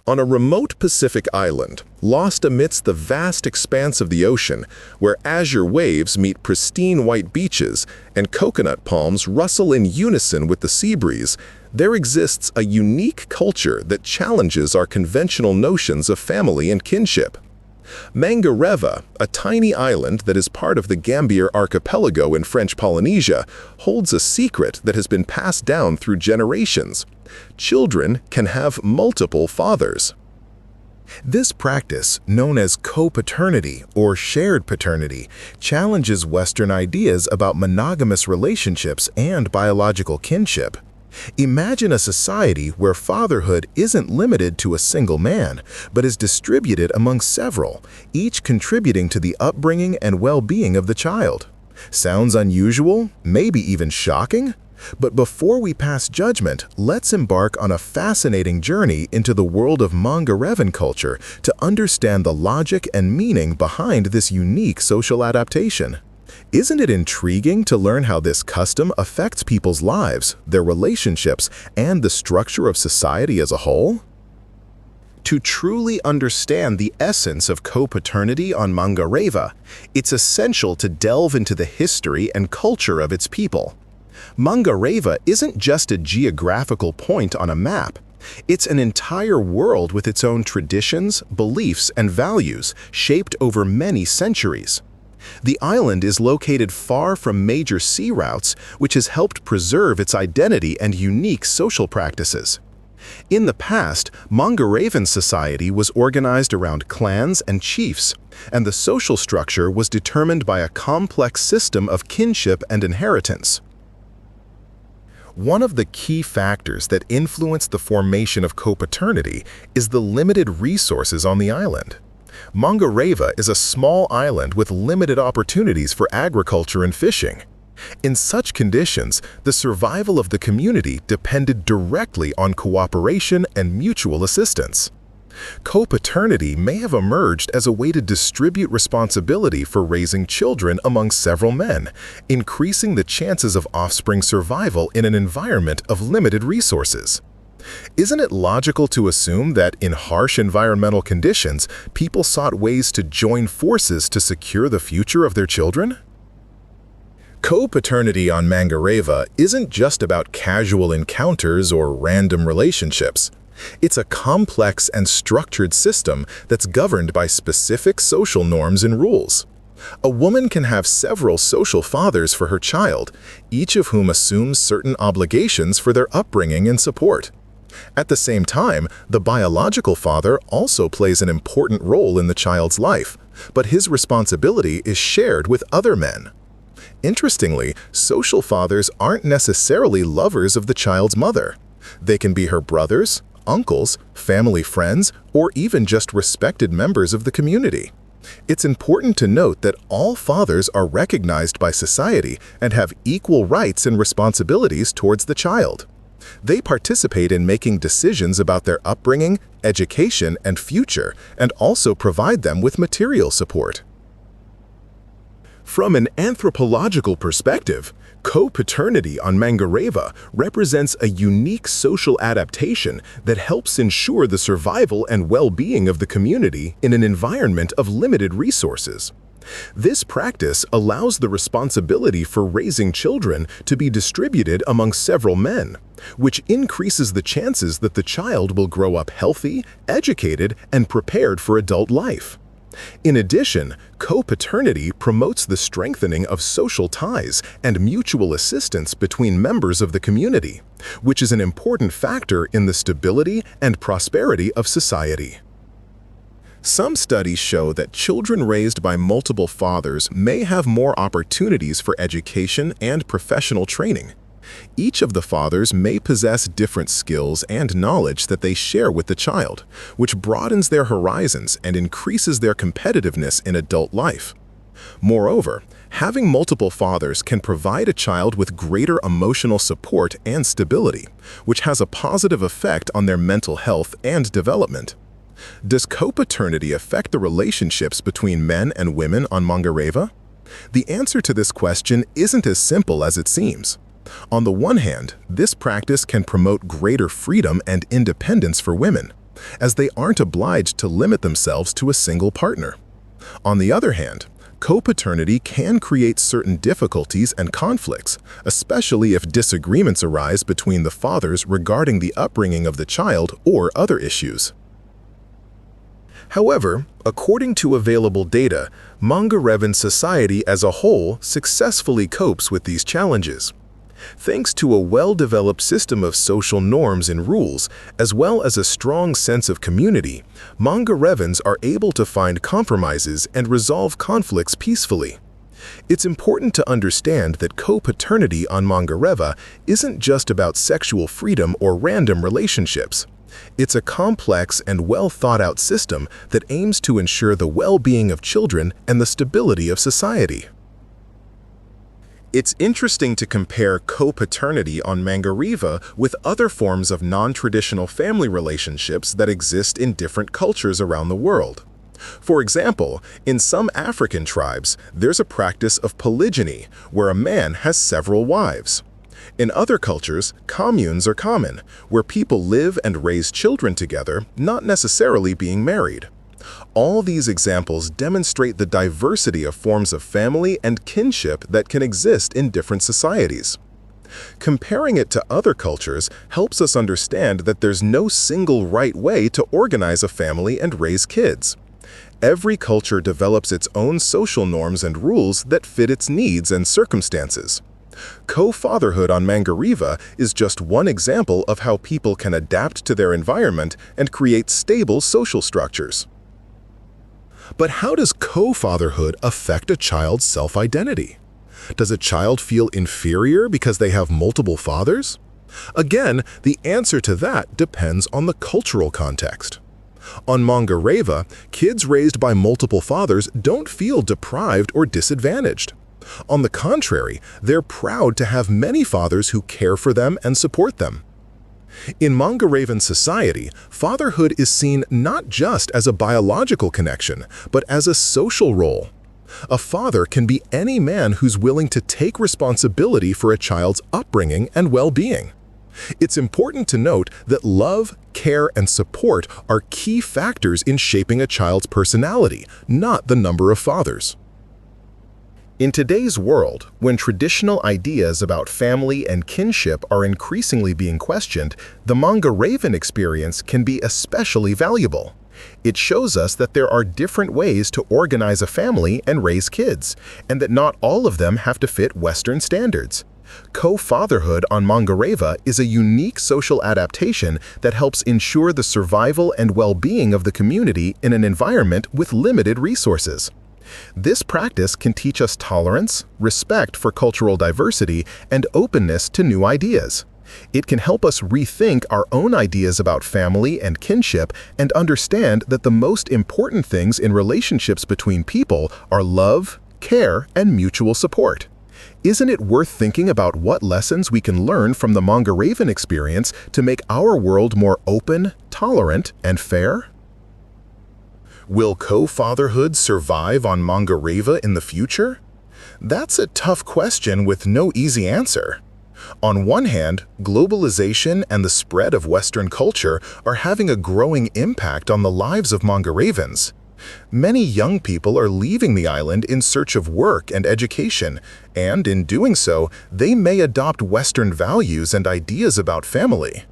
On a remote Pacific island, lost amidst the vast expanse of the ocean, where azure waves meet pristine white beaches and coconut palms rustle in unison with the sea breeze, there exists a unique culture that challenges our conventional notions of family and kinship. Mangareva, a tiny island that is part of the Gambier archipelago in French Polynesia, holds a secret that has been passed down through generations. Children can have multiple fathers. This practice, known as co-paternity or shared paternity, challenges Western ideas about monogamous relationships and biological kinship. Imagine a society where fatherhood isn't limited to a single man, but is distributed among several, each contributing to the upbringing and well-being of the child. Sounds unusual? Maybe even shocking? But before we pass judgment, let's embark on a fascinating journey into the world of Mangarevan culture to understand the logic and meaning behind this unique social adaptation. Isn't it intriguing to learn how this custom affects people's lives, their relationships, and the structure of society as a whole? To truly understand the essence of co-paternity on Mangareva, it's essential to delve into the history and culture of its people. Mangareva isn't just a geographical point on a map. It's an entire world with its own traditions, beliefs, and values, shaped over many centuries. The island is located far from major sea routes, which has helped preserve its identity and unique social practices. In the past, Mangarevan society was organized around clans and chiefs, and the social structure was determined by a complex system of kinship and inheritance. One of the key factors that influence the formation of co-paternity is the limited resources on the island. Mangareva is a small island with limited opportunities for agriculture and fishing. In such conditions, the survival of the community depended directly on cooperation and mutual assistance. Co-paternity may have emerged as a way to distribute responsibility for raising children among several men, increasing the chances of offspring survival in an environment of limited resources. Isn't it logical to assume that in harsh environmental conditions, people sought ways to join forces to secure the future of their children? Co-paternity on Mangareva isn't just about casual encounters or random relationships. It's a complex and structured system that's governed by specific social norms and rules. A woman can have several social fathers for her child, each of whom assumes certain obligations for their upbringing and support. At the same time, the biological father also plays an important role in the child's life, but his responsibility is shared with other men. Interestingly, social fathers aren't necessarily lovers of the child's mother. They can be her brothers, uncles, family friends, or even just respected members of the community. It's important to note that all fathers are recognized by society and have equal rights and responsibilities towards the child. They participate in making decisions about their upbringing, education, and future, and also provide them with material support. From an anthropological perspective, co-paternity on Mangareva represents a unique social adaptation that helps ensure the survival and well-being of the community in an environment of limited resources. This practice allows the responsibility for raising children to be distributed among several men, which increases the chances that the child will grow up healthy, educated, and prepared for adult life. In addition, co-paternity promotes the strengthening of social ties and mutual assistance between members of the community, which is an important factor in the stability and prosperity of society. Some studies show that children raised by multiple fathers may have more opportunities for education and professional training. Each of the fathers may possess different skills and knowledge that they share with the child, which broadens their horizons and increases their competitiveness in adult life. Moreover, having multiple fathers can provide a child with greater emotional support and stability, which has a positive effect on their mental health and development. Does co-paternity affect the relationships between men and women on Mangareva? The answer to this question isn't as simple as it seems. On the one hand, this practice can promote greater freedom and independence for women. as they aren't obliged to limit themselves to a single partner. On the other hand, co-paternity can create certain difficulties and conflicts, especially if disagreements arise between the fathers regarding the upbringing of the child or other issues. However, according to available data, Mangarevan society as a whole successfully copes with these challenges. Thanks to a well-developed system of social norms and rules, as well as a strong sense of community, Mangarevans are able to find compromises and resolve conflicts peacefully. It's important to understand that co-paternity on Mangareva isn't just about sexual freedom or random relationships. It's a complex and well-thought-out system that aims to ensure the well-being of children and the stability of society. It's interesting to compare co-paternity on Mangareva with other forms of non-traditional family relationships that exist in different cultures around the world. For example, in some African tribes, there's a practice of polygyny, where a man has several wives. In other cultures, communes are common, where people live and raise children together, not necessarily being married. All these examples demonstrate the diversity of forms of family and kinship that can exist in different societies. Comparing it to other cultures helps us understand that there's no single right way to organize a family and raise kids. Every culture develops its own social norms and rules that fit its needs and circumstances. Co-fatherhood on Mangareva is just one example of how people can adapt to their environment and create stable social structures. But how does co-fatherhood affect a child's self-identity? Does a child feel inferior because they have multiple fathers? Again, the answer to that depends on the cultural context. On Mangareva, kids raised by multiple fathers don't feel deprived or disadvantaged. On the contrary, they're proud to have many fathers who care for them and support them. In Mangarevan society, fatherhood is seen not just as a biological connection, but as a social role. A father can be any man who's willing to take responsibility for a child's upbringing and well-being. It's important to note that love, care, and support are key factors in shaping a child's personality, not the number of fathers. In today's world, when traditional ideas about family and kinship are increasingly being questioned, the Mangarevan experience can be especially valuable. It shows us that there are different ways to organize a family and raise kids, and that not all of them have to fit Western standards. Co-fatherhood on Mangareva is a unique social adaptation that helps ensure the survival and well-being of the community in an environment with limited resources. This practice can teach us tolerance, respect for cultural diversity, and openness to new ideas. It can help us rethink our own ideas about family and kinship and understand that the most important things in relationships between people are love, care, and mutual support. Isn't it worth thinking about what lessons we can learn from the Mangarevan experience to make our world more open, tolerant, and fair? Will co-fatherhood survive on Mangareva in the future? That's a tough question with no easy answer. On one hand, globalization and the spread of Western culture are having a growing impact on the lives of Mangarevans. Many young people are leaving the island in search of work and education, and in doing so, they may adopt Western values and ideas about family.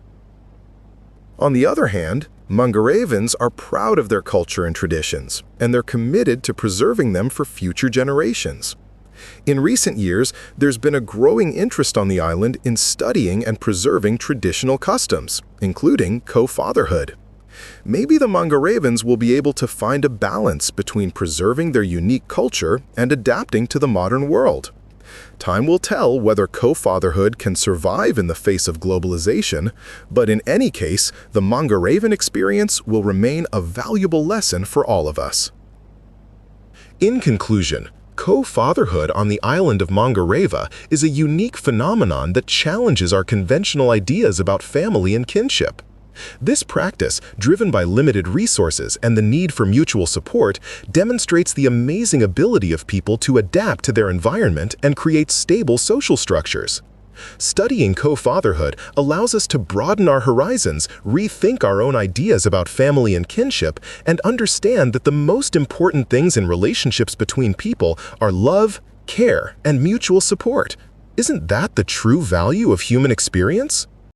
On the other hand, Mangarevans are proud of their culture and traditions, and they're committed to preserving them for future generations. In recent years, there's been a growing interest on the island in studying and preserving traditional customs, including co-fatherhood. Maybe the Mangarevans will be able to find a balance between preserving their unique culture and adapting to the modern world. Time will tell whether co-fatherhood can survive in the face of globalization, but in any case, the Mangarevan experience will remain a valuable lesson for all of us. In conclusion, co-fatherhood on the island of Mangareva is a unique phenomenon that challenges our conventional ideas about family and kinship. This practice, driven by limited resources and the need for mutual support, demonstrates the amazing ability of people to adapt to their environment and create stable social structures. Studying co-fatherhood allows us to broaden our horizons, rethink our own ideas about family and kinship, and understand that the most important things in relationships between people are love, care, and mutual support. Isn't that the true value of human experience?